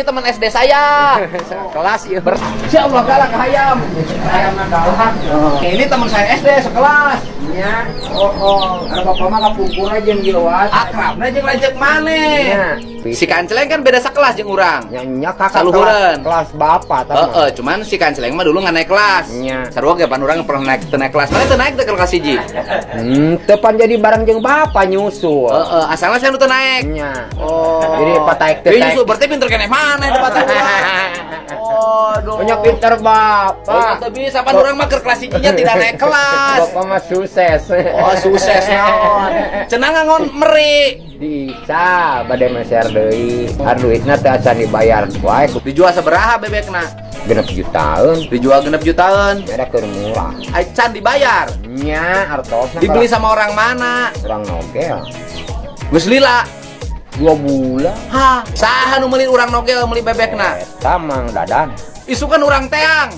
teman SD saya. Kelas ya. Insya Allah galak hayam. Hayam galak. Ini teman saya SD sekelas. Nya. Oh. Ada bapak mah kapungkur aja yang giluan. Akrabna jeung lanjut maneh. Nya. Si Kanceleng kan beda sekelas jeung urang. Nya kakak Saluhureun. kelas bapak tah. Cuman si Kanceleng mah dulu nggak naik kelas. Nya. Sarua ge pan urang pernah naik kelas. Mana teu naik teh kelas 1. Tepan jadi bareng jeung bapak nyusul. Asalnya saya nu teu naik. Nya. Oh. Jadi pataik teh. Iya nyusul berarti pinter keneh maneh depan urang. Aduh. Banyak pinter bapak. Oh, teu bisa pan urang mah keur kelas 1-nya tidak naik kelas. Bapak mah sukses. Oh, sukses naon. Cenah ngangon meri. Bisa bade meser deui. Duitna teh acan dibayar wae. Dijual sabaraha bebekna? 6 jutaan. Dijual 6 jutaan. Ada keur murah. Acan dibayar. Nya artosna Dibeli sama orang mana? orang nogel. Geus lila. 2 bulan. Hah, saha nu meuli urang nogel meuli bebekna? Eta mang dadan. Isukan urang teang.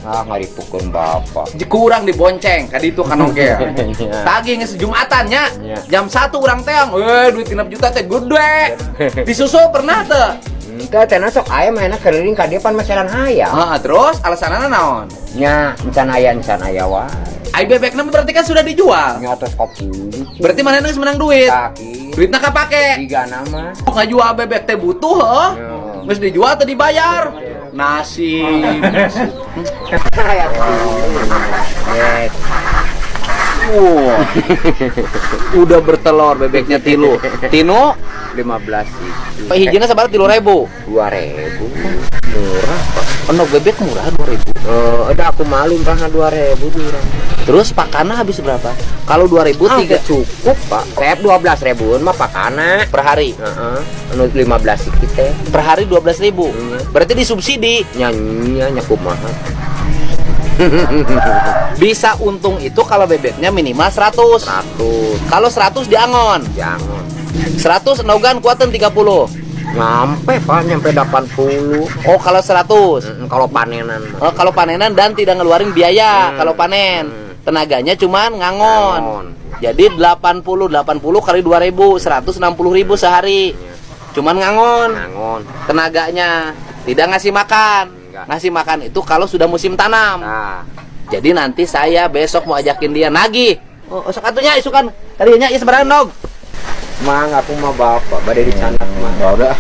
Ah ngaripukeun bapak. Kurang dibonceng ka ditu ka nogel. Tagih geus Jumatan nya. Jam 1 urang teang. Duit 6 juta teh gede. Disusul pernah teu? Teu teh sok aya mainna keuring ka dieu pan meseran hayam. Terus alasanana naon? Nya encan aya wae. Ai bebekna berarti kan sudah dijual. Nya atas kopi. Berarti manehna geus menang duit. Kaki. Duitna kapake. 3 nama. Ngajual bebek teh butuh heuh. Geus dijual teh dibayar. Nasi. Udah bertelur bebeknya tilu. Tino 15 itu. hijina sabar 3.000. 2.000. Murah. Penuh bebek murah 2.000. Udah aku malu pernah 2.000 durang. Terus pakana habis berapa? Kalau 2.000 tiga cukup, Pak. Saya 12.000 mah pakana per hari. Heeh. Anu 15 kita. Per hari 12.000. Berarti disubsidi. Nyanyinya kumaha. Bisa untung itu kalau bebeknya minimal 100. Kalau 100 diangon. Jangan. 100 nogan kuatan 30. Nyampe Pak, nyampe 80. Oh, kalau 100. Kalau panenan. Oh, kalau panenan dan tidak ngeluarin biaya kalau panen. Tenaganya cuman ngangon. Jadi 80 kali 2.000, 160.000 sehari. Cuman ngangon. Tenaganya tidak ngasih makan. Ngasih makan itu kalau sudah musim tanam. Jadi nanti saya besok mau ajakin dia nagih. Oh, sakatunya isukan. Tadinya is sebenarnya nog. Mang aku mah bapak bade dicanak mah. Udah.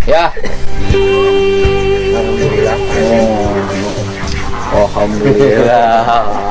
Ya. Alhamdulillah. Alhamdulillah.